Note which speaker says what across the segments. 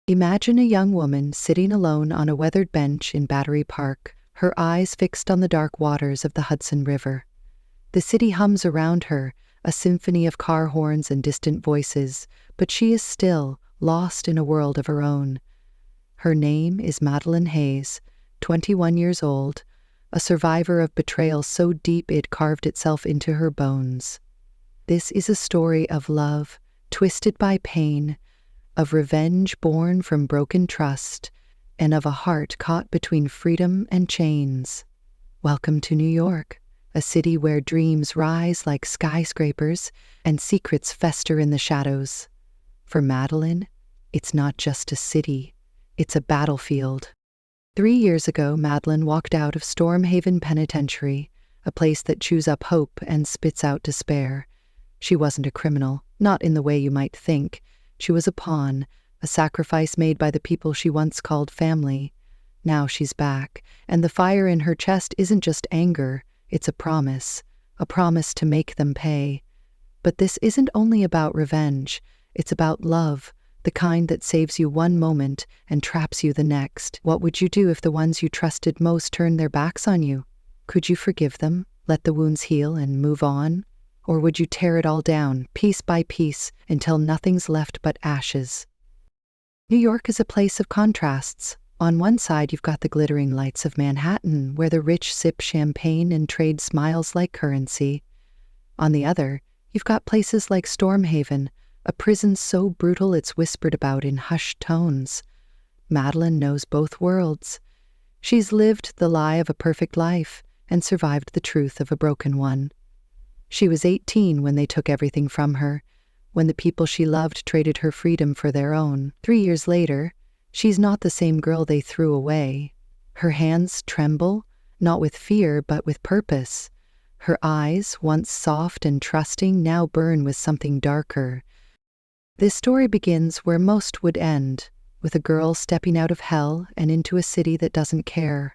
Speaker 1: Imagine a young woman sitting alone on a weathered bench in Battery Park, her eyes fixed on the dark waters of the Hudson River. The city hums around her, a symphony of car horns and distant voices, but she is still, lost in a world of her own. Her name is Madeline Hayes, 21 years old, a survivor of betrayal so deep it carved itself into her bones. This is a story of love, twisted by pain, of revenge born from broken trust, and of a heart caught between freedom and chains. Welcome to New York, a city where dreams rise like skyscrapers and secrets fester in the shadows. For Madeline, it's not just a city, it's a battlefield. 3 years ago, Madeline walked out of Stormhaven Penitentiary, a place that chews up hope and spits out despair. She wasn't a criminal, not in the way you might think. She was a pawn, a sacrifice made by the people she once called family. Now she's back, and the fire in her chest isn't just anger, it's a promise to make them pay. But this isn't only about revenge, it's about love, the kind that saves you one moment and traps you the next. What would you do if the ones you trusted most turned their backs on you? Could you forgive them, let the wounds heal and move on? Or would you tear it all down, piece by piece, until nothing's left but ashes? New York is a place of contrasts. On one side, you've got the glittering lights of Manhattan, where the rich sip champagne and trade smiles like currency. On the other, you've got places like Stormhaven, a prison so brutal it's whispered about in hushed tones. Madeline knows both worlds. She's lived the lie of a perfect life and survived the truth of a broken one. She was 18 when they took everything from her, when the people she loved traded her freedom for their own. 3 years later, she's not the same girl they threw away. Her hands tremble, not with fear but with purpose. Her eyes, once soft and trusting, now burn with something darker. This story begins where most would end, with a girl stepping out of hell and into a city that doesn't care.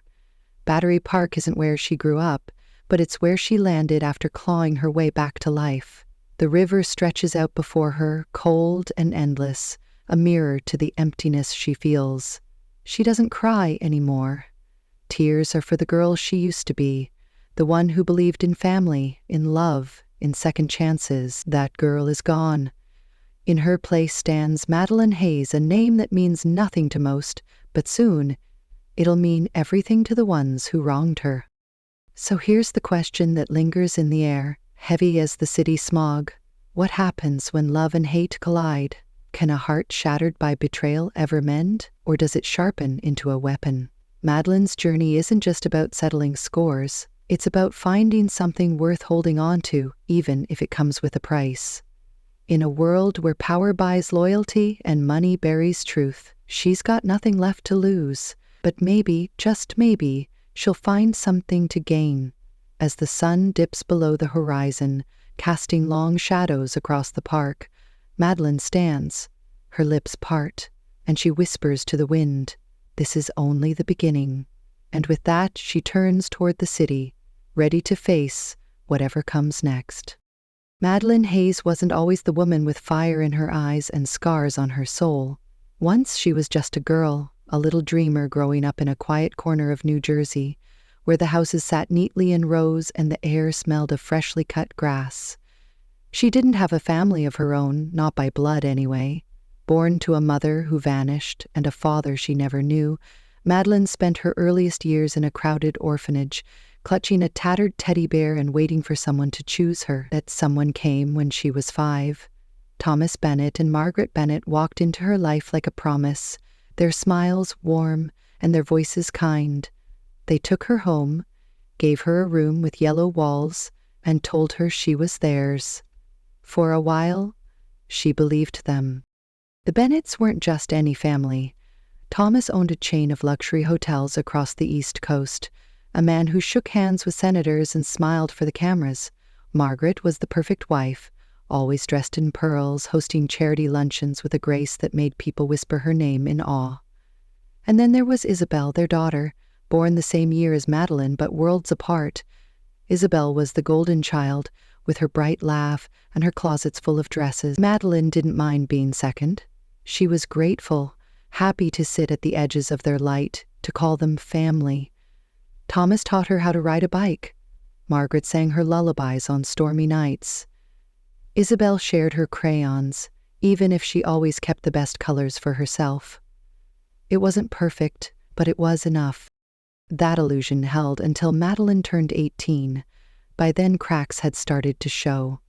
Speaker 1: Battery Park isn't where she grew up, but it's where she landed after clawing her way back to life. The river stretches out before her, cold and endless, a mirror to the emptiness she feels. She doesn't cry anymore. Tears are for the girl she used to be, the one who believed in family, in love, in second chances. That girl is gone. In her place stands Madeline Hayes, a name that means nothing to most, but soon it'll mean everything to the ones who wronged her. So here's the question that lingers in the air, heavy as the city smog. What happens when love and hate collide? Can a heart shattered by betrayal ever mend, or does it sharpen into a weapon? Madeline's journey isn't just about settling scores, it's about finding something worth holding on to, even if it comes with a price. In a world where power buys loyalty and money buries truth, she's got nothing left to lose. But maybe, just maybe, she'll find something to gain. As the sun dips below the horizon, casting long shadows across the park, Madeline stands. Her lips part, and she whispers to the wind, "This is only the beginning." And with that, she turns toward the city, ready to face whatever comes next. Madeline Hayes wasn't always the woman with fire in her eyes and scars on her soul. Once she was just a girl, a little dreamer growing up in a quiet corner of New Jersey, where the houses sat neatly in rows and the air smelled of freshly cut grass. She didn't have a family of her own, not by blood anyway. Born to a mother who vanished and a father she never knew, Madeline spent her earliest years in a crowded orphanage, clutching a tattered teddy bear and waiting for someone to choose her. That someone came when she was 5. Thomas Bennett and Margaret Bennett walked into her life like a promise, their smiles warm and their voices kind. They took her home, gave her a room with yellow walls, and told her she was theirs. For a while, she believed them. The Bennetts weren't just any family. Thomas owned a chain of luxury hotels across the East Coast, a man who shook hands with senators and smiled for the cameras. Margaret was the perfect wife, always dressed in pearls, hosting charity luncheons with a grace that made people whisper her name in awe. And then there was Isabel, their daughter, born the same year as Madeline but worlds apart. Isabel was the golden child, with her bright laugh and her closets full of dresses. Madeline didn't mind being second. She was grateful, happy to sit at the edges of their light, to call them family. Thomas taught her how to ride a bike. Margaret sang her lullabies on stormy nights. Isabel shared her crayons, even if she always kept the best colors for herself. It wasn't perfect, but it was enough. That illusion held until Madeline turned 18. By then, cracks had started to show.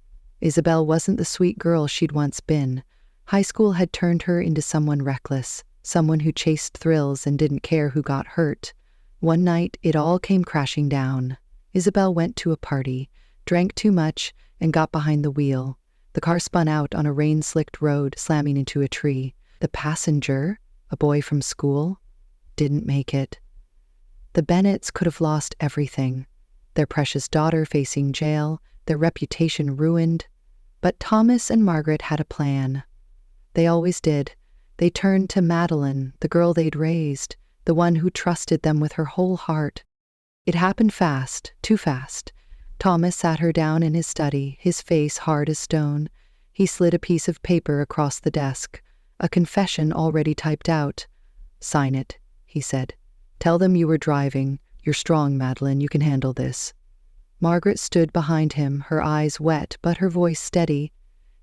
Speaker 1: Isabel wasn't the sweet girl she'd once been. High school had turned her into someone reckless, someone who chased thrills and didn't care who got hurt. One night, it all came crashing down. Isabel went to a party, drank too much, and got behind the wheel. The car spun out on a rain-slicked road, slamming into a tree. The passenger, a boy from school, didn't make it. The Bennetts could have lost everything. Their precious daughter facing jail, their reputation ruined. But Thomas and Margaret had a plan. They always did. They turned to Madeline, the girl they'd raised, the one who trusted them with her whole heart. It happened fast, too fast. Thomas sat her down in his study, his face hard as stone. He slid a piece of paper across the desk, a confession already typed out. "Sign it," he said. "Tell them you were driving. You're strong, Madeline. You can handle this." Margaret stood behind him, her eyes wet, but her voice steady.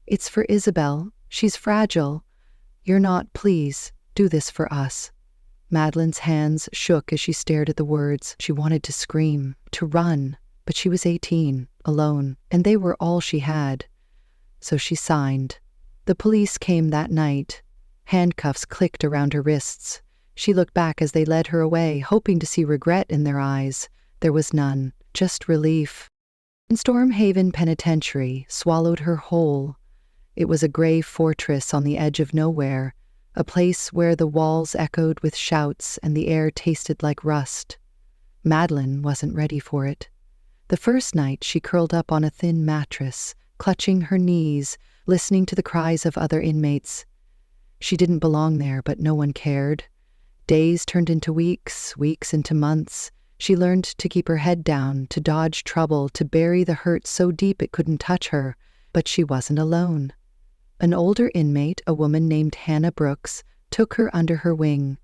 Speaker 1: "It's for Isabel. She's fragile. You're not, please. Do this for us." Madeline's hands shook as she stared at the words. She wanted to scream, to run, but she was 18, alone, and they were all she had. So she signed. The police came that night. Handcuffs clicked around her wrists. She looked back as they led her away, hoping to see regret in their eyes. There was none, just relief. Stormhaven Penitentiary swallowed her whole. It was a gray fortress on the edge of nowhere, a place where the walls echoed with shouts and the air tasted like rust. Madeline wasn't ready for it. The first night she curled up on a thin mattress, clutching her knees, listening to the cries of other inmates. She didn't belong there, but no one cared. Days turned into weeks, weeks into months. She learned to keep her head down, to dodge trouble, to bury the hurt so deep it couldn't touch her. But she wasn't alone. An older inmate, a woman named Hannah Brooks, took her under her wing.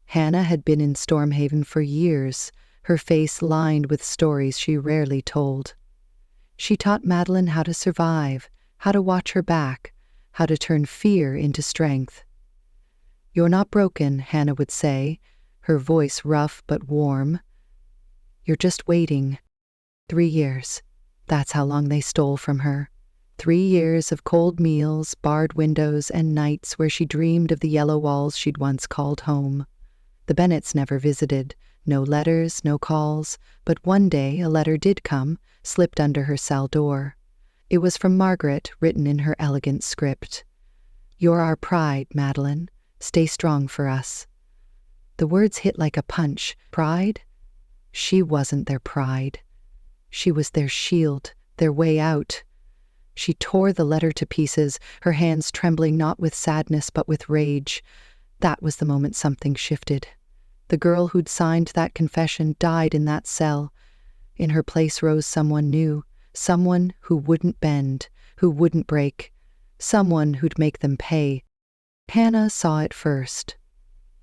Speaker 1: Hannah had been in Stormhaven for years, her face lined with stories she rarely told. She taught Madeline how to survive, how to watch her back, how to turn fear into strength. "You're not broken," Hannah would say, her voice rough but warm. "You're just waiting." 3 years. That's how long they stole from her. 3 years of cold meals, barred windows, and nights where she dreamed of the yellow walls she'd once called home. The Bennetts never visited. No letters, no calls. But one day a letter did come, slipped under her cell door. It was from Margaret, written in her elegant script. "You're our pride, Madeline. Stay strong for us." The words hit like a punch. Pride? She wasn't their pride. She was their shield, their way out. She tore the letter to pieces, her hands trembling not with sadness but with rage. That was the moment something shifted. The girl who'd signed that confession died in that cell. In her place rose someone new, someone who wouldn't bend, who wouldn't break, someone who'd make them pay. Hannah saw it first.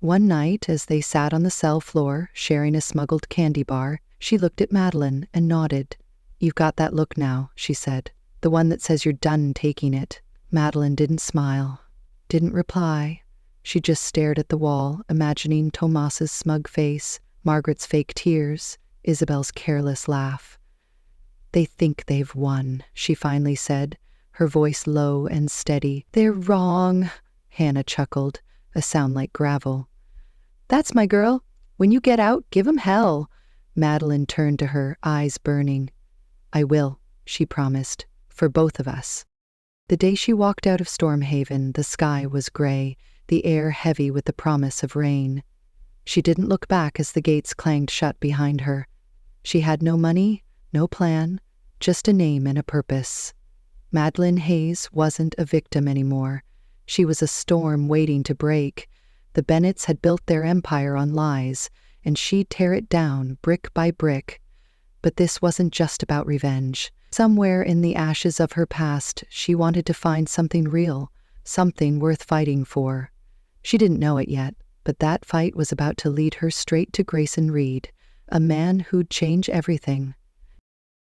Speaker 1: One night, as they sat on the cell floor, sharing a smuggled candy bar, she looked at Madeline and nodded. "You've got that look now," she said. "The one that says you're done taking it." Madeline didn't smile, didn't reply. She just stared at the wall, imagining Tomas's smug face, Margaret's fake tears, Isabel's careless laugh. "They think they've won," she finally said, her voice low and steady. "They're wrong," Hannah chuckled, a sound like gravel. "That's my girl. When you get out, give 'em hell." Madeline turned to her, eyes burning. "I will," she promised, "for both of us." The day she walked out of Stormhaven, the sky was gray, the air heavy with the promise of rain. She didn't look back as the gates clanged shut behind her. She had no money, no plan, just a name and a purpose. Madeline Hayes wasn't a victim anymore. She was a storm waiting to break. The Bennetts had built their empire on lies, and she'd tear it down brick by brick. But this wasn't just about revenge. Somewhere in the ashes of her past, she wanted to find something real, something worth fighting for. She didn't know it yet, but that fight was about to lead her straight to Grayson Reed, a man who'd change everything.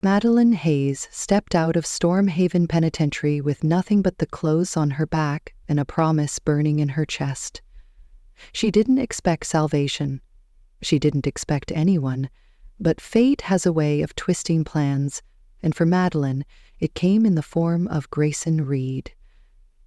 Speaker 1: Madeline Hayes stepped out of Stormhaven Penitentiary with nothing but the clothes on her back and a promise burning in her chest. She didn't expect salvation. She didn't expect anyone, but fate has a way of twisting plans, and for Madeline, it came in the form of Grayson Reed.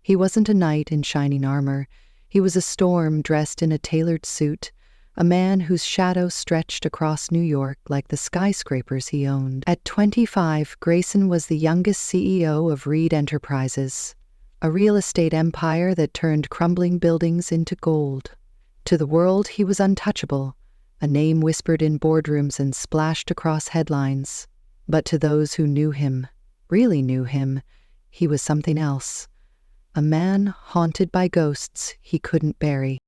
Speaker 1: He wasn't a knight in shining armor. He was a storm dressed in a tailored suit, a man whose shadow stretched across New York like the skyscrapers he owned. At 25, Grayson was the youngest CEO of Reed Enterprises, a real estate empire that turned crumbling buildings into gold. To the world, he was untouchable, a name whispered in boardrooms and splashed across headlines. But to those who knew him, really knew him, he was something else. A man haunted by ghosts he couldn't bury.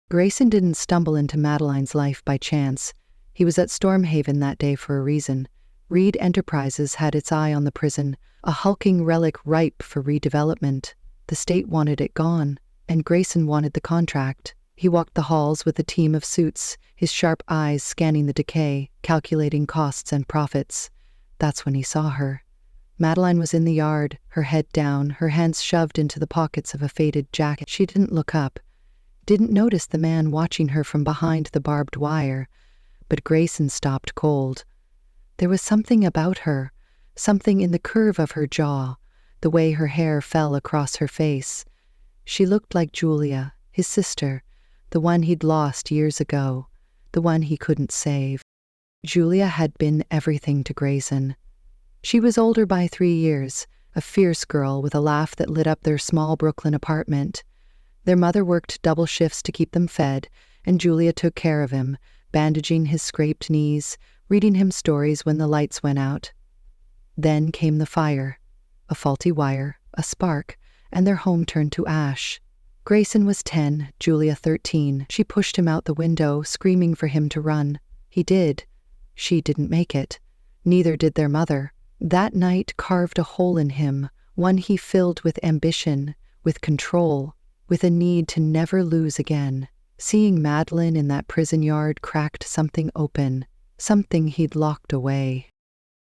Speaker 1: Grayson didn't stumble into Madeline's life by chance. He was at Stormhaven that day for a reason. Reed Enterprises had its eye on the prison, a hulking relic ripe for redevelopment. The state wanted it gone, and Grayson wanted the contract. He walked the halls with a team of suits, his sharp eyes scanning the decay, calculating costs and profits. That's when he saw her. Madeline was in the yard, her head down, her hands shoved into the pockets of a faded jacket. She didn't look up, didn't notice the man watching her from behind the barbed wire, but Grayson stopped cold. There was something about her, something in the curve of her jaw, the way her hair fell across her face. She looked like Julia, his sister, the one he'd lost years ago, the one he couldn't save. Julia had been everything to Grayson. She was older by 3 years, a fierce girl with a laugh that lit up their small Brooklyn apartment. Their mother worked double shifts to keep them fed, and Julia took care of him, bandaging his scraped knees, reading him stories when the lights went out. Then came the fire, a faulty wire, a spark, and their home turned to ash. Grayson was 10, Julia 13. She pushed him out the window, screaming for him to run. He did. She didn't make it. Neither did their mother. That night carved a hole in him, one he filled with ambition, with control, with a need to never lose again. Seeing Madeline in that prison yard cracked something open, something he'd locked away.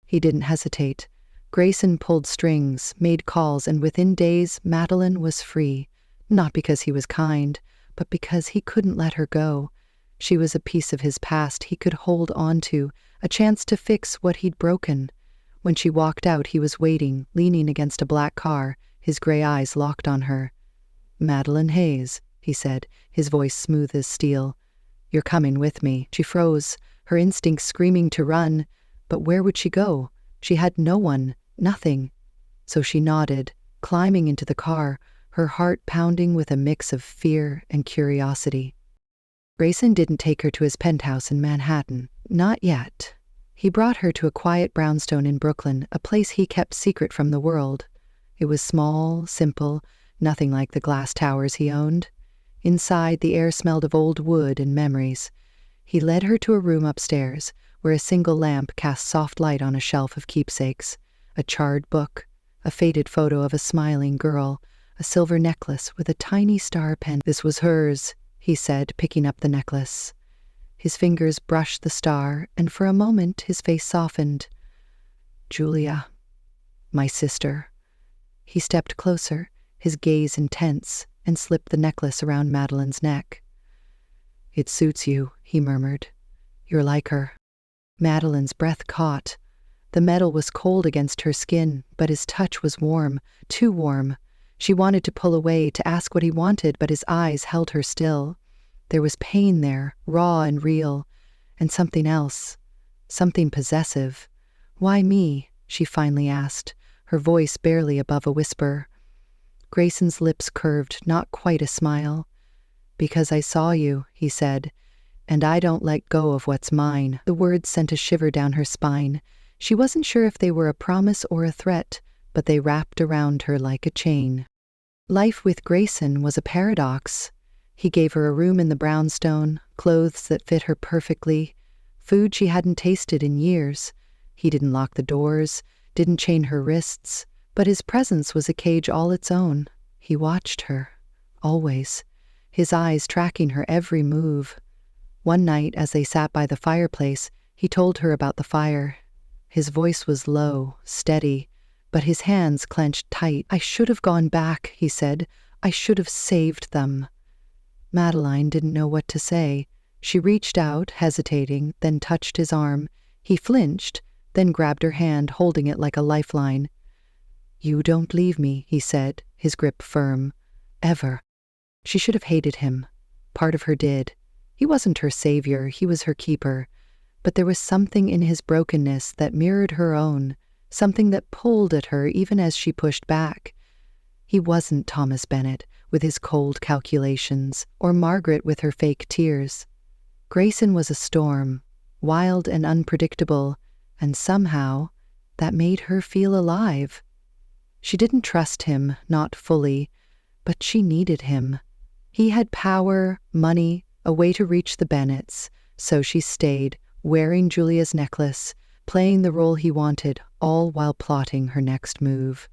Speaker 1: He didn't hesitate. Grayson pulled strings, made calls, and within days Madeline was free, not because he was kind, but because he couldn't let her go. She was a piece of his past he could hold on to, a chance to fix what he'd broken. When she walked out, he was waiting, leaning against a black car, his gray eyes locked on her. "Madeline Hayes," he said, his voice smooth as steel. "You're coming with me." She froze, her instincts screaming to run. But where would she go? She had no one, nothing. So she nodded, climbing into the car, her heart pounding with a mix of fear and curiosity. Grayson didn't take her to his penthouse in Manhattan. Not yet. He brought her to a quiet brownstone in Brooklyn, a place he kept secret from the world. It was small, simple, nothing like the glass towers he owned. Inside, the air smelled of old wood and memories. He led her to a room upstairs, where a single lamp cast soft light on a shelf of keepsakes, a charred book, a faded photo of a smiling girl, a silver necklace with a tiny star pen. "This was hers," he said, picking up the necklace. His fingers brushed the star, and for a moment his face softened. "Julia, my sister." He stepped closer, his gaze intense, and slipped the necklace around Madeline's neck. "It suits you," he murmured. "You're like her." Madeline's breath caught. The metal was cold against her skin, but his touch was warm, too warm. She wanted to pull away, to ask what he wanted, but his eyes held her still. There was pain there, raw and real, and something else, something possessive. "Why me?" she finally asked, her voice barely above a whisper. Grayson's lips curved, not quite a smile. "Because I saw you," he said, "and I don't let go of what's mine." The words sent a shiver down her spine. She wasn't sure if they were a promise or a threat, but they wrapped around her like a chain. Life with Grayson was a paradox. He gave her a room in the brownstone, clothes that fit her perfectly, food she hadn't tasted in years. He didn't lock the doors, didn't chain her wrists, but his presence was a cage all its own. He watched her, always. his eyes tracking her every move. One night, as they sat by the fireplace, he told her about the fire. His voice was low, steady, but his hands clenched tight. "I should have gone back," he said. "I should have saved them." Madeline didn't know what to say. She reached out, hesitating, then touched his arm. He flinched, then grabbed her hand, holding it like a lifeline. "You don't leave me," he said, his grip firm. "Ever." She should have hated him. Part of her did. He wasn't her savior, he was her keeper. But there was something in his brokenness that mirrored her own, something that pulled at her even as she pushed back. He wasn't Thomas Bennett, with his cold calculations, or Margaret with her fake tears. Grayson was a storm, wild and unpredictable, and somehow that made her feel alive. She didn't trust him, not fully, but she needed him. He had power, money, a way to reach the Bennetts, so she stayed, wearing Julia's necklace, playing the role he wanted, all while plotting her next move.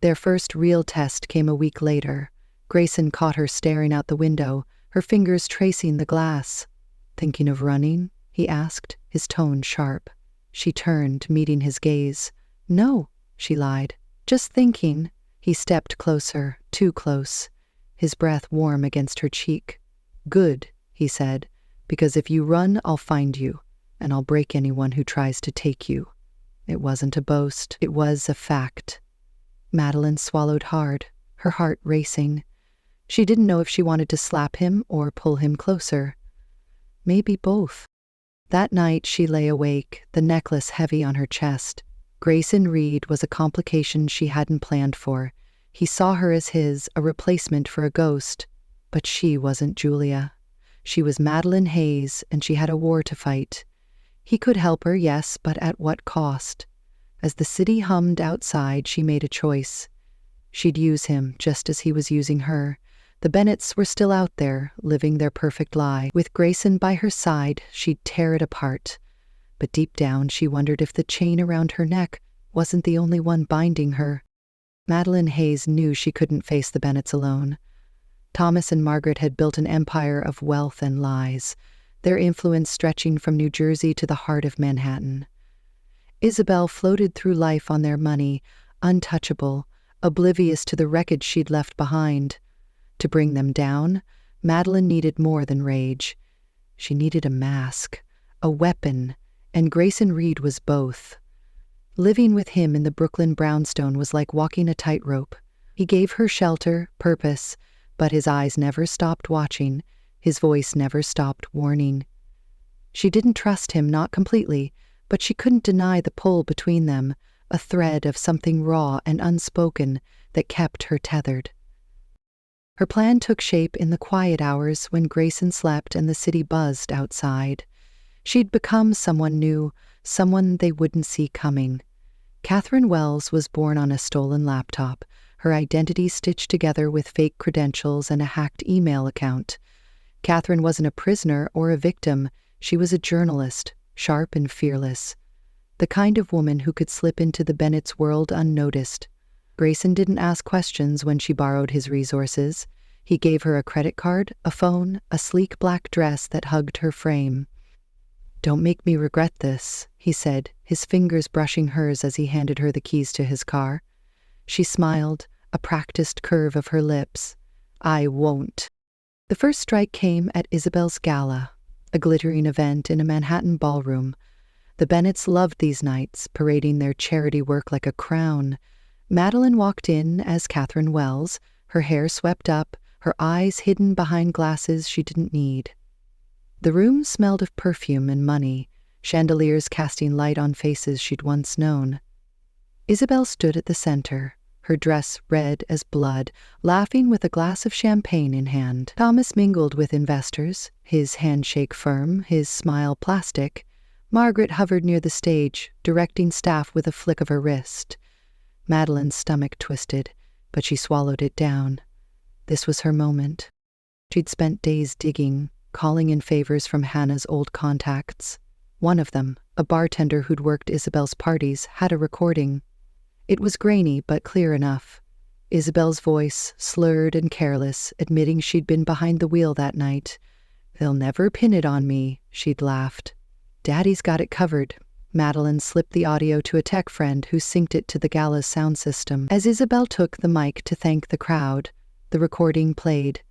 Speaker 1: Their first real test came a week later. Grayson caught her staring out the window, her fingers tracing the glass. "Thinking of running?" he asked, his tone sharp. She turned, meeting his gaze. "No," she lied. "Just thinking." He stepped closer, too close, his breath warm against her cheek. "Good," he said, "because if you run, I'll find you, and I'll break anyone who tries to take you." It wasn't a boast, it was a fact. Madeline swallowed hard, her heart racing. She didn't know if she wanted to slap him or pull him closer. Maybe both. That night she lay awake, the necklace heavy on her chest. Grayson Reed was a complication she hadn't planned for. He saw her as his, a replacement for a ghost. But she wasn't Julia. She was Madeline Hayes, and she had a war to fight. He could help her, yes, but at what cost? As the city hummed outside, she made a choice. She'd use him just as he was using her. The Bennetts were still out there, living their perfect lie. With Grayson by her side, she'd tear it apart. But deep down, she wondered if the chain around her neck wasn't the only one binding her. Madeline Hayes knew she couldn't face the Bennetts alone. Thomas and Margaret had built an empire of wealth and lies, their influence stretching from New Jersey to the heart of Manhattan. Isabel floated through life on their money, untouchable, oblivious to the wreckage she'd left behind. To bring them down, Madeline needed more than rage. She needed a mask, a weapon, and Grayson Reed was both. Living with him in the Brooklyn brownstone was like walking a tightrope. He gave her shelter, purpose, but his eyes never stopped watching, his voice never stopped warning. She didn't trust him, not completely, but she couldn't deny the pull between them, a thread of something raw and unspoken that kept her tethered. Her plan took shape in the quiet hours when Grayson slept and the city buzzed outside. She'd become someone new, someone they wouldn't see coming. Catherine Wells was born on a stolen laptop, her identity stitched together with fake credentials and a hacked email account. Catherine wasn't a prisoner or a victim, she was a journalist, sharp and fearless. The kind of woman who could slip into the Bennetts' world unnoticed. Grayson didn't ask questions when she borrowed his resources. He gave her a credit card, a phone, a sleek black dress that hugged her frame. "Don't make me regret this," he said, his fingers brushing hers as he handed her the keys to his car. She smiled, a practiced curve of her lips. "I won't." The first strike came at Isabel's gala, a glittering event in a Manhattan ballroom. The Bennetts loved these nights, parading their charity work like a crown. Madeline walked in as Catherine Wells, her hair swept up, her eyes hidden behind glasses she didn't need. The room smelled of perfume and money, chandeliers casting light on faces she'd once known. Isabel stood at the center, her dress red as blood, laughing with a glass of champagne in hand. Thomas mingled with investors, his handshake firm, his smile plastic. Margaret hovered near the stage, directing staff with a flick of her wrist. Madeline's stomach twisted, but she swallowed it down. This was her moment. She'd spent days digging, calling in favors from Hannah's old contacts. One of them, a bartender who'd worked Isabel's parties, had a recording. It was grainy but clear enough. Isabel's voice, slurred and careless, admitting she'd been behind the wheel that night. "They'll never pin it on me," she'd laughed. "Daddy's got it covered." Madeline slipped the audio to a tech friend who synced it to the gala's sound system. As Isabel took the mic to thank the crowd, the recording played.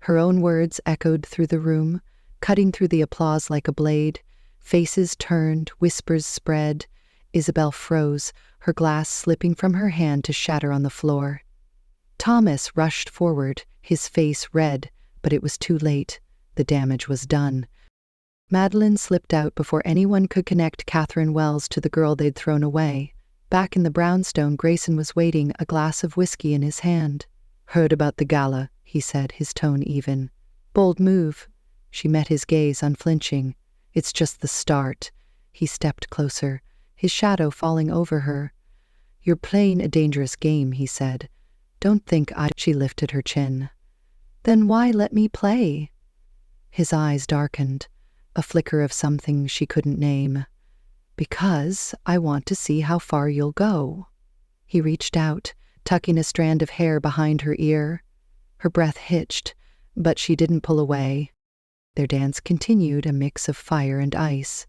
Speaker 1: Her own words echoed through the room, cutting through the applause like a blade. Faces turned, whispers spread. Isabel froze, her glass slipping from her hand to shatter on the floor. Thomas rushed forward, his face red, but it was too late. The damage was done. Madeline slipped out before anyone could connect Catherine Wells to the girl they'd thrown away. Back in the brownstone, Grayson was waiting, a glass of whiskey in his hand. "Heard about the gala," he said, his tone even. "Bold move." She met his gaze, unflinching. "It's just the start." He stepped closer, his shadow falling over her. "You're playing a dangerous game," he said. "Don't think I—" She lifted her chin. "Then why let me play?" His eyes darkened, a flicker of something she couldn't name. "Because I want to see how far you'll go." He reached out, tucking a strand of hair behind her ear. Her breath hitched, but she didn't pull away. Their dance continued, a mix of fire and ice.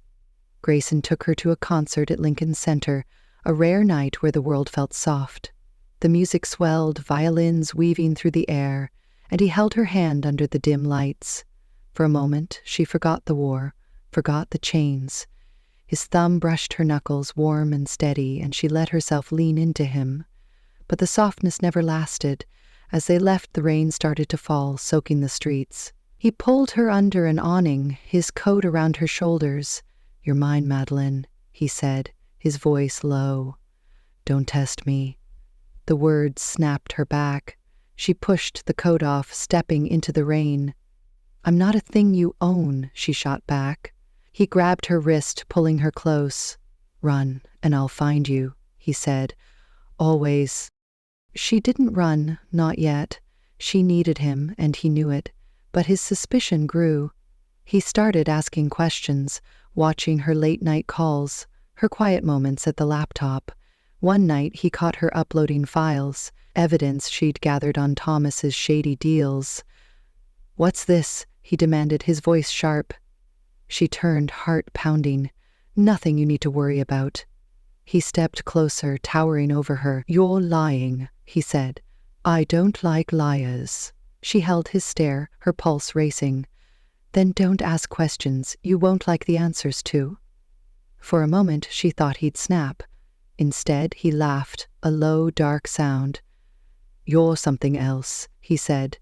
Speaker 1: Grayson took her to a concert at Lincoln Center, a rare night where the world felt soft. The music swelled, violins weaving through the air, and he held her hand under the dim lights. For a moment, she forgot the war, forgot the chains. His thumb brushed her knuckles, warm and steady, and she let herself lean into him. But the softness never lasted. As they left, the rain started to fall, soaking the streets. He pulled her under an awning, his coat around her shoulders. "You're mine, Madeline," he said, his voice low. "Don't test me." The words snapped her back. She pushed the coat off, stepping into the rain. "I'm not a thing you own," she shot back. He grabbed her wrist, pulling her close. "Run, and I'll find you," he said. "Always." She didn't run, not yet. She needed him, and he knew it. But his suspicion grew. He started asking questions, watching her late-night calls, her quiet moments at the laptop. One night he caught her uploading files, evidence she'd gathered on Thomas's shady deals. "What's this?" he demanded, his voice sharp. She turned, heart pounding. "Nothing you need to worry about." He stepped closer, towering over her. "You're lying," he said. "I don't like liars." She held his stare, her pulse racing. "Then don't ask questions you won't like the answers to." For a moment she thought he'd snap. Instead, he laughed, a low, dark sound. "You're something else," he said.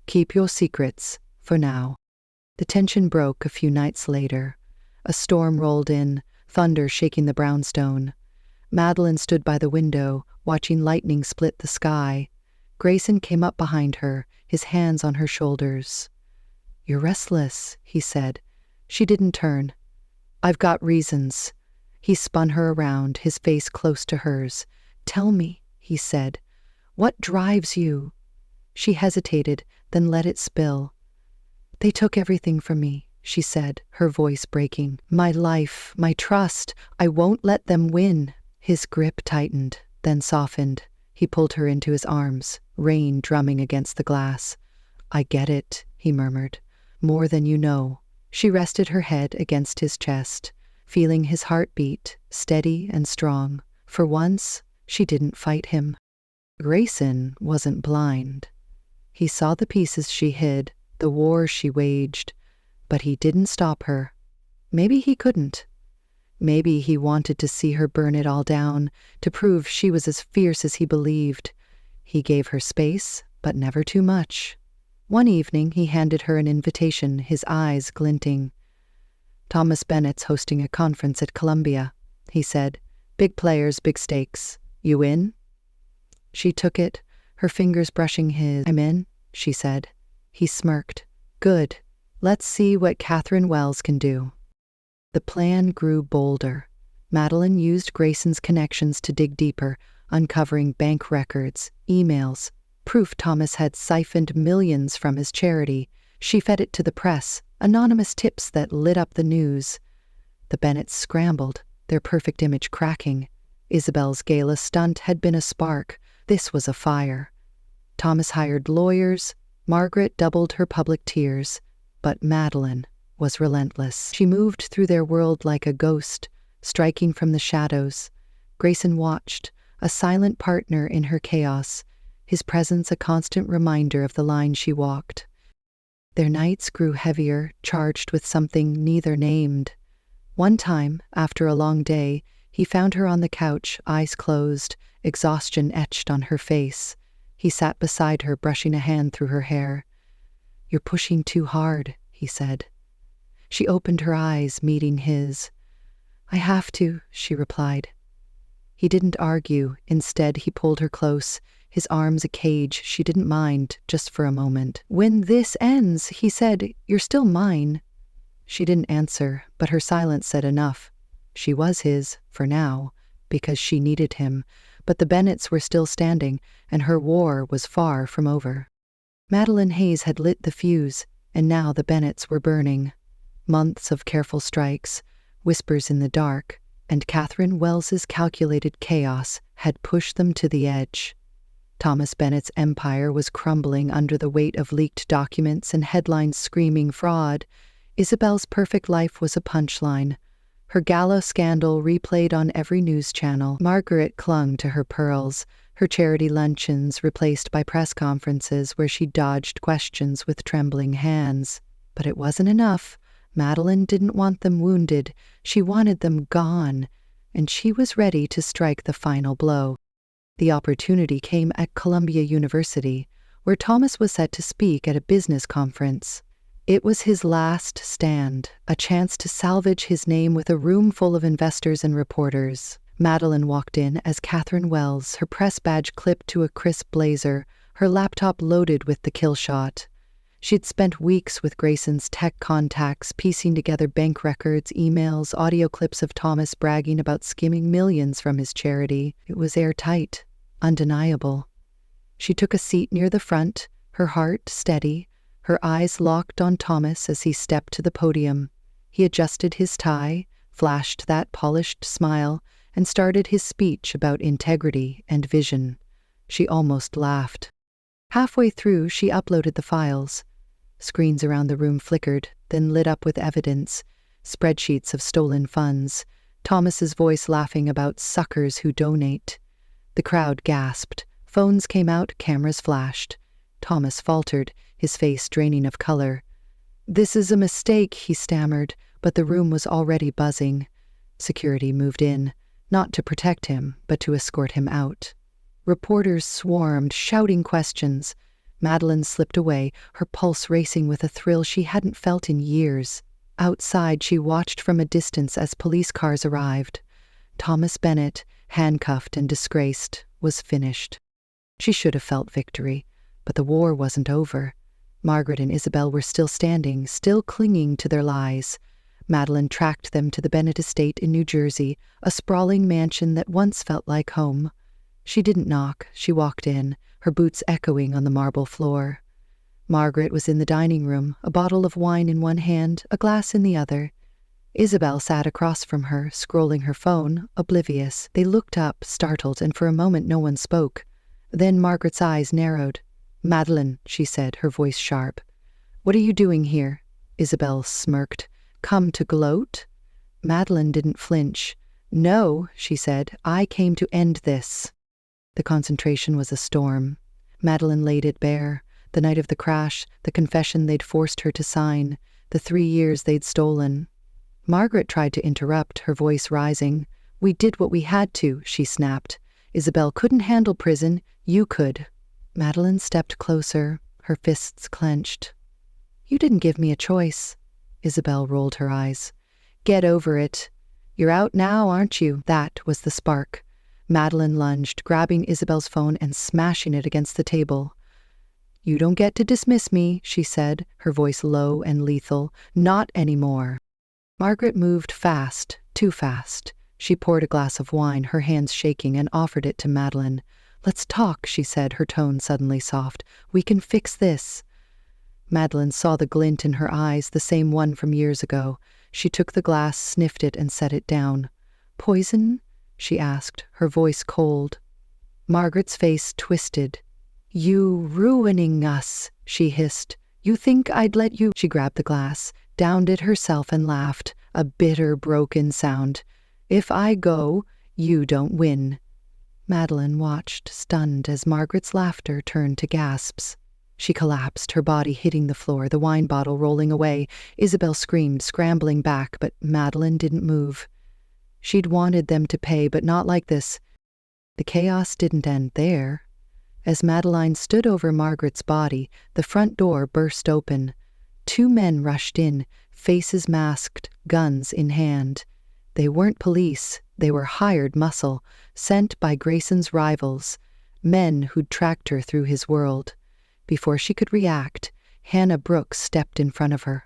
Speaker 1: "Keep your secrets, for now." The tension broke a few nights later. A storm rolled in, thunder shaking the brownstone. Madeline stood by the window, watching lightning split the sky. Grayson came up behind her, his hands on her shoulders. "You're restless," he said. She didn't turn. "I've got reasons." He spun her around, his face close to hers. "Tell me," he said. "What drives you?" She hesitated, then let it spill. "They took everything from me," she said, her voice breaking. "My life, my trust. I won't let them win." His grip tightened, then softened. He pulled her into his arms, rain drumming against the glass. "I get it," he murmured. "More than you know." She rested her head against his chest, feeling his heartbeat, steady and strong. For once, she didn't fight him. Grayson wasn't blind. He saw the pieces she hid, the war she waged, but he didn't stop her. Maybe he couldn't. Maybe he wanted to see her burn it all down, to prove she was as fierce as he believed. He gave her space, but never too much. One evening, he handed her an invitation, his eyes glinting. "Thomas Bennett's hosting a conference at Columbia," he said. "Big players, big stakes. You in?" She took it, her fingers brushing his. "I'm in," she said. He smirked. "Good. Let's see what Catherine Wells can do." The plan grew bolder. Madeline used Grayson's connections to dig deeper, uncovering bank records, emails, proof Thomas had siphoned millions from his charity. She fed it to the press, anonymous tips that lit up the news. The Bennetts scrambled, their perfect image cracking. Isabel's gala stunt had been a spark. This was a fire. Thomas hired lawyers. Margaret doubled her public tears. But Madeline was relentless. She moved through their world like a ghost, striking from the shadows. Grayson watched, a silent partner in her chaos, his presence a constant reminder of the line she walked. Their nights grew heavier, charged with something neither named. One time, after a long day, he found her on the couch, eyes closed, exhaustion etched on her face. He sat beside her, brushing a hand through her hair. "You're pushing too hard," he said. She opened her eyes, meeting his. "I have to," she replied. He didn't argue. Instead, he pulled her close, his arms a cage. She didn't mind, just for a moment. "When this ends," he said, "you're still mine." She didn't answer, but her silence said enough. She was his, for now, because she needed him, but the Bennetts were still standing, and her war was far from over. Madeline Hayes had lit the fuse, and now the Bennetts were burning. Months of careful strikes, whispers in the dark, and Catherine Wells's calculated chaos had pushed them to the edge. Thomas Bennett's empire was crumbling under the weight of leaked documents and headlines screaming fraud. Isabel's perfect life was a punchline. Her gala scandal replayed on every news channel. Margaret clung to her pearls, her charity luncheons replaced by press conferences where she dodged questions with trembling hands. But it wasn't enough. Madeline didn't want them wounded. She wanted them gone, and she was ready to strike the final blow. The opportunity came at Columbia University, where Thomas was set to speak at a business conference. It was his last stand, a chance to salvage his name with a room full of investors and reporters. Madeline walked in as Catherine Wells, her press badge clipped to a crisp blazer, her laptop loaded with the kill shot. She'd spent weeks with Grayson's tech contacts, piecing together bank records, emails, audio clips of Thomas bragging about skimming millions from his charity. It was airtight, undeniable. She took a seat near the front, her heart steady, her eyes locked on Thomas as he stepped to the podium. He adjusted his tie, flashed that polished smile, and started his speech about integrity and vision. She almost laughed. Halfway through, she uploaded the files. Screens around the room flickered, then lit up with evidence, spreadsheets of stolen funds, Thomas's voice laughing about suckers who donate. The crowd gasped. Phones came out, cameras flashed. Thomas faltered, his face draining of color. "This is a mistake," he stammered, but the room was already buzzing. Security moved in, not to protect him, but to escort him out. Reporters swarmed, shouting questions. Madeline slipped away, her pulse racing with a thrill she hadn't felt in years. Outside, she watched from a distance as police cars arrived. Thomas Bennett, handcuffed and disgraced, was finished. She should have felt victory, but the war wasn't over. Margaret and Isabel were still standing, still clinging to their lies. Madeline tracked them to the Bennett estate in New Jersey, a sprawling mansion that once felt like home. She didn't knock. She walked in, her boots echoing on the marble floor. Margaret was in the dining room, a bottle of wine in one hand, a glass in the other. Isabel sat across from her, scrolling her phone, oblivious. They looked up, startled, and for a moment no one spoke. Then Margaret's eyes narrowed. "Madeline," she said, her voice sharp. "What are you doing here?" Isabel smirked. "Come to gloat?" Madeline didn't flinch. "No," she said, "I came to end this." The concentration was a storm. Madeline laid it bare. The night of the crash, the confession they'd forced her to sign, the 3 years they'd stolen. Margaret tried to interrupt, her voice rising. "We did what we had to," she snapped. "Isabel couldn't handle prison. You could." Madeline stepped closer, her fists clenched. "You didn't give me a choice." Isabel rolled her eyes. "Get over it. You're out now, aren't you?" That was the spark. Madeline lunged, grabbing Isabel's phone and smashing it against the table. "You don't get to dismiss me," she said, her voice low and lethal. "Not anymore." Margaret moved fast, too fast. She poured a glass of wine, her hands shaking, and offered it to Madeline. "Let's talk," she said, her tone suddenly soft. "We can fix this." Madeline saw the glint in her eyes, the same one from years ago. She took the glass, sniffed it, and set it down. "Poison?" she asked, her voice cold. Margaret's face twisted. "You ruining us," she hissed. "You think I'd let you—" She grabbed the glass, downed it herself and laughed, a bitter, broken sound. "If I go, you don't win." Madeline watched, stunned, as Margaret's laughter turned to gasps. She collapsed, her body hitting the floor, the wine bottle rolling away. Isabel screamed, scrambling back, but Madeline didn't move. She'd wanted them to pay, but not like this. The chaos didn't end there. As Madeline stood over Margaret's body, the front door burst open. 2 men rushed in, faces masked, guns in hand. They weren't police, they were hired muscle, sent by Grayson's rivals, men who'd tracked her through his world. Before she could react, Hannah Brooks stepped in front of her.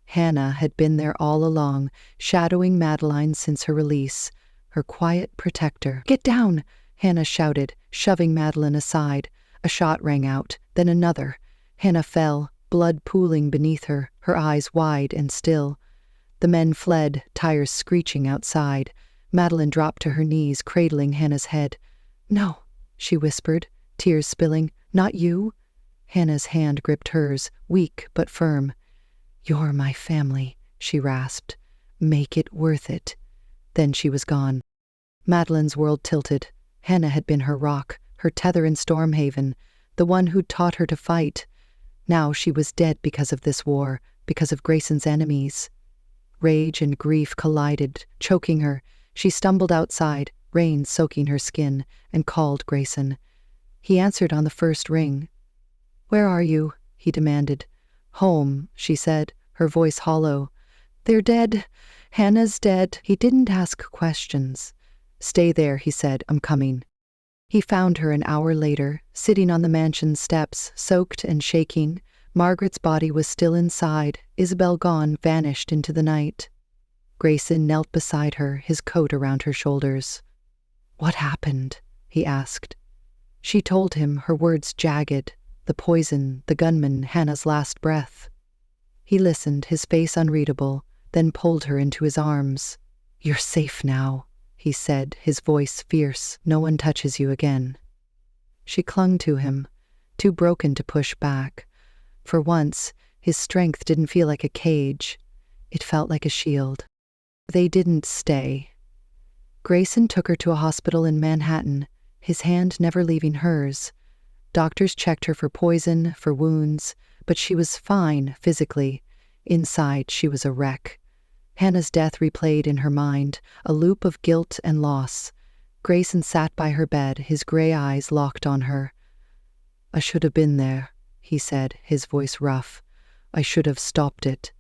Speaker 1: Hannah had been there all along, shadowing Madeline since her release, her quiet protector. "Get down!" Hannah shouted, shoving Madeline aside. A shot rang out, then another. Hannah fell, blood pooling beneath her, her eyes wide and still. The men fled, tires screeching outside. Madeline dropped to her knees, cradling Hannah's head. "No," she whispered, tears spilling. "Not you." Hannah's hand gripped hers, weak but firm. "You're my family," she rasped. "Make it worth it." Then she was gone. Madeline's world tilted. Hannah had been her rock, her tether in Stormhaven, the one who'd taught her to fight. Now she was dead because of this war, because of Grayson's enemies. Rage and grief collided, choking her. She stumbled outside, rain soaking her skin, and called Grayson. He answered on the first ring. "Where are you?" he demanded. "Home," she said, her voice hollow. "They're dead. Hannah's dead." He didn't ask questions. "Stay there," he said. "I'm coming." He found her an hour later, sitting on the mansion's steps, soaked and shaking. Margaret's body was still inside, Isabel gone, vanished into the night. Grayson knelt beside her, his coat around her shoulders. "What happened?" he asked. She told him, her words jagged. The poison, the gunman, Hannah's last breath. He listened, his face unreadable, then pulled her into his arms. "You're safe now," he said, his voice fierce. "No one touches you again." She clung to him, too broken to push back. For once, his strength didn't feel like a cage. It felt like a shield. They didn't stay. Grayson took her to a hospital in Manhattan, his hand never leaving hers. Doctors checked her for poison, for wounds, but she was fine physically. Inside, she was a wreck. Hannah's death replayed in her mind, a loop of guilt and loss. Grayson sat by her bed, his gray eyes locked on her. "I should have been there," he said, his voice rough. "I should have stopped it."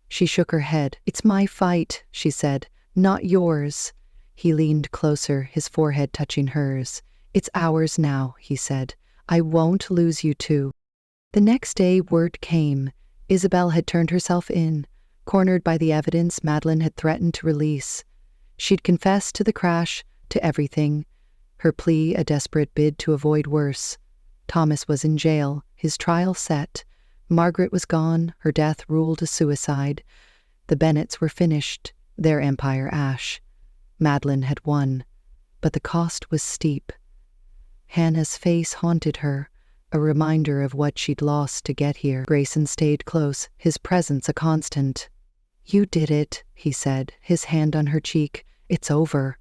Speaker 1: She shook her head. "It's my fight," she said, "not yours." He leaned closer, his forehead touching hers. "It's ours now," he said. "I won't lose you too." The next day, word came. Isabel had turned herself in, cornered by the evidence Madeline had threatened to release. She'd confessed to the crash, to everything. Her plea a desperate bid to avoid worse. Thomas was in jail, his trial set. Margaret was gone, her death ruled a suicide. The Bennetts were finished, their empire ash. Madeline had won, but the cost was steep. Hannah's face haunted her, a reminder of what she'd lost to get here. Grayson stayed close, his presence a constant. "You did it," he said, his hand on her cheek. "It's over."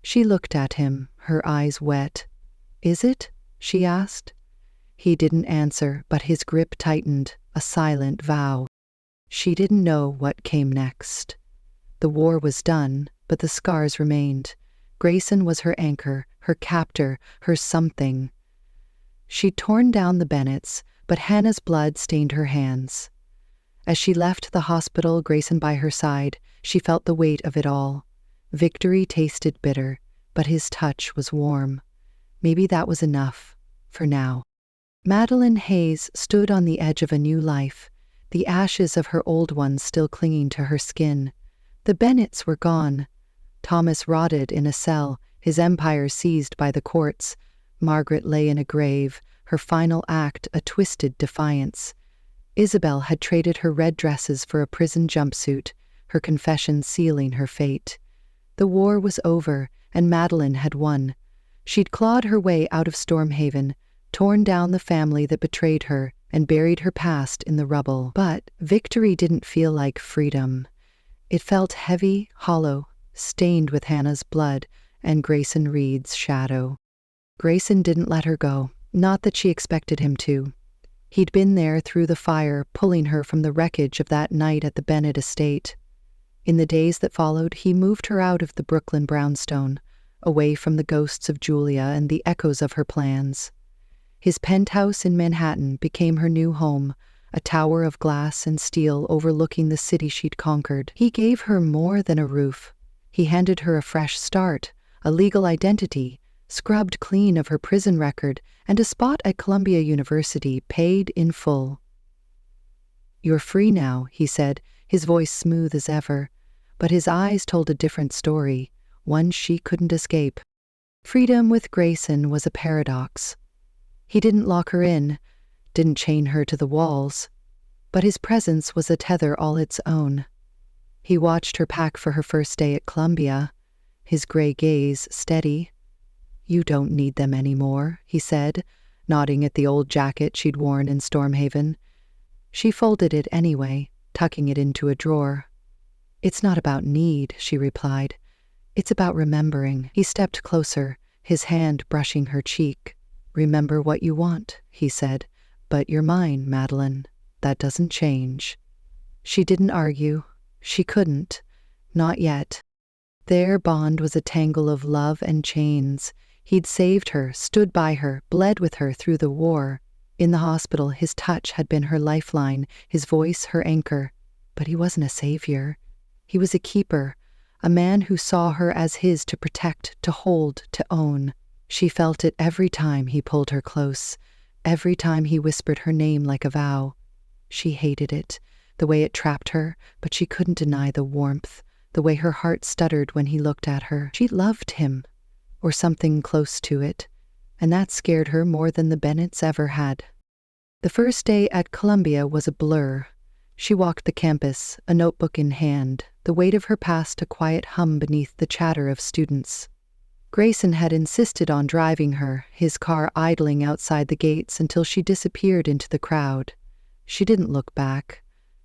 Speaker 1: She looked at him, her eyes wet. "Is it?" she asked. He didn't answer, but his grip tightened, a silent vow. She didn't know what came next. The war was done, but the scars remained. Grayson was her anchor, her captor, her something. She'd torn down the Bennetts, but Hannah's blood stained her hands. As she left the hospital, Grayson by her side, she felt the weight of it all. Victory tasted bitter, but his touch was warm. Maybe that was enough, for now. Madeline Hayes stood on the edge of a new life, the ashes of her old ones still clinging to her skin. The Bennetts were gone. Thomas rotted in a cell, his empire seized by the courts. Margaret lay in a grave, her final act a twisted defiance. Isabel had traded her red dresses for a prison jumpsuit, her confession sealing her fate. The war was over, and Madeline had won. She'd clawed her way out of Stormhaven, torn down the family that betrayed her, and buried her past in the rubble. But victory didn't feel like freedom. It felt heavy, hollow, stained with Hannah's blood and Grayson Reed's shadow. Grayson didn't let her go, not that she expected him to. He'd been there through the fire, pulling her from the wreckage of that night at the Bennett estate. In the days that followed, he moved her out of the Brooklyn brownstone, away from the ghosts of Julia and the echoes of her plans. His penthouse in Manhattan became her new home, a tower of glass and steel overlooking the city she'd conquered. He gave her more than a roof. He handed her a fresh start, a legal identity, scrubbed clean of her prison record, and a spot at Columbia University paid in full. "You're free now," he said, his voice smooth as ever, but his eyes told a different story, one she couldn't escape. Freedom with Grayson was a paradox. He didn't lock her in, didn't chain her to the walls, but his presence was a tether all its own. He watched her pack for her first day at Columbia, his gray gaze steady. "You don't need them anymore," he said, nodding at the old jacket she'd worn in Stormhaven. She folded it anyway, tucking it into a drawer. "It's not about need," she replied. "It's about remembering." He stepped closer, his hand brushing her cheek. "Remember what you want," he said, "but you're mine, Madeline. That doesn't change." She didn't argue. She couldn't. Not yet. Their bond was a tangle of love and chains. He'd saved her, stood by her, bled with her through the war. In the hospital, his touch had been her lifeline, his voice her anchor. But he wasn't a savior. He was a keeper, a man who saw her as his to protect, to hold, to own. She felt it every time he pulled her close, every time he whispered her name like a vow. She hated it, the way it trapped her, but she couldn't deny the warmth, the way her heart stuttered when he looked at her. She loved him, or something close to it, and that scared her more than the Bennetts ever had. The first day at Columbia was a blur. She walked the campus, a notebook in hand, the weight of her past a quiet hum beneath the chatter of students. Grayson had insisted on driving her, his car idling outside the gates until she disappeared into the crowd. She didn't look back.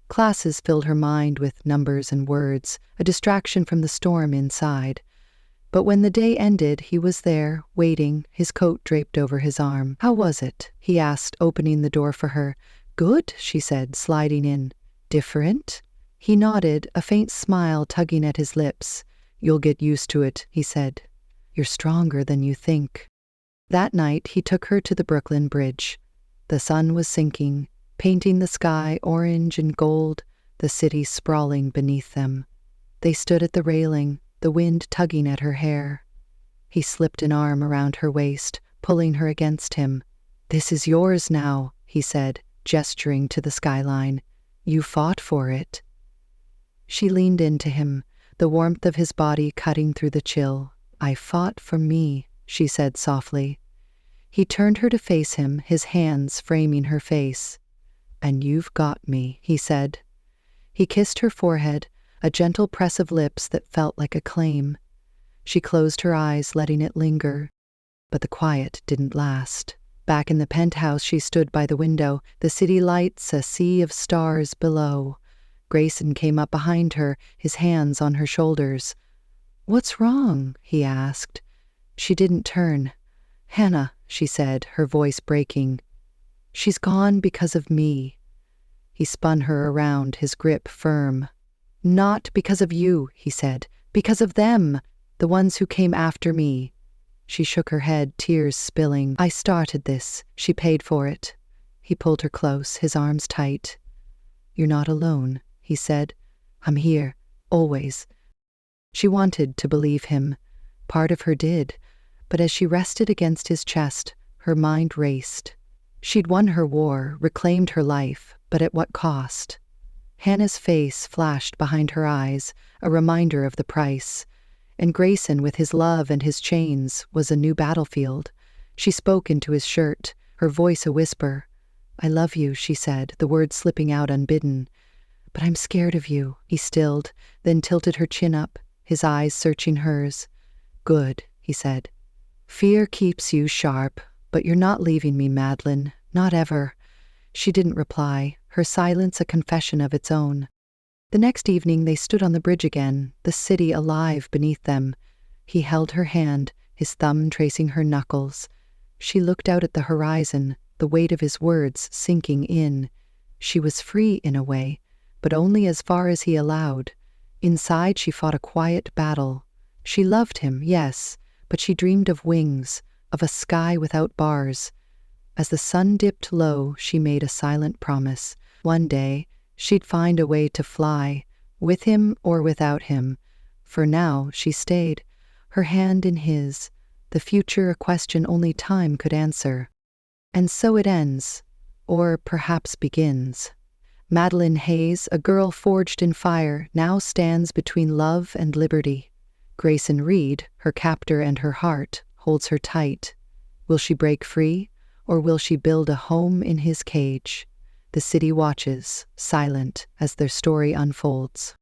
Speaker 1: Classes filled her mind with numbers and words, a distraction from the storm inside. But when the day ended, he was there, waiting, his coat draped over his arm. "How was it?" he asked, opening the door for her. "Good," she said, sliding in. "Different?" He nodded, a faint smile tugging at his lips. "You'll get used to it," he said. "You're stronger than you think." That night, he took her to the Brooklyn Bridge. The sun was sinking, painting the sky orange and gold, the city sprawling beneath them. They stood at the railing, the wind tugging at her hair. He slipped an arm around her waist, pulling her against him. "This is yours now," he said, gesturing to the skyline. "You fought for it." She leaned into him, the warmth of his body cutting through the chill. "I fought for me," she said softly. He turned her to face him, his hands framing her face. "And you've got me," he said. He kissed her forehead, a gentle press of lips that felt like a claim. She closed her eyes, letting it linger. But the quiet didn't last. Back in the penthouse, she stood by the window, the city lights, a sea of stars below. Grayson came up behind her, his hands on her shoulders. "What's wrong?" he asked. She didn't turn. "Hannah," she said, her voice breaking. "She's gone because of me." He spun her around, his grip firm. "Not because of you," he said. "Because of them, the ones who came after me." She shook her head, tears spilling. "I started this. She paid for it." He pulled her close, his arms tight. "You're not alone," he said. "I'm here, always." She wanted to believe him. Part of her did. But as she rested against his chest, her mind raced. She'd won her war, reclaimed her life, but at what cost? Hannah's face flashed behind her eyes, a reminder of the price. And Grayson, with his love and his chains, was a new battlefield. She spoke into his shirt, her voice a whisper. "I love you," she said, the words slipping out unbidden. "But I'm scared of you." He stilled, then tilted her chin up, his eyes searching hers. "Good," he said. "Fear keeps you sharp. "But you're not leaving me, Madeline. Not ever." She didn't reply, her silence a confession of its own. The next evening they stood on the bridge again, the city alive beneath them. He held her hand, his thumb tracing her knuckles. She looked out at the horizon, the weight of his words sinking in. She was free in a way, but only as far as he allowed. Inside she fought a quiet battle. She loved him, yes, but she dreamed of wings, of a sky without bars. As the sun dipped low, she made a silent promise. One day, she'd find a way to fly, with him or without him. For now, she stayed, her hand in his, the future a question only time could answer. And so it ends, or perhaps begins. Madeline Hayes, a girl forged in fire, now stands between love and liberty. Grayson Reed, her captor and her heart, holds her tight. Will she break free, or will she build a home in his cage? The city watches, silent, as their story unfolds.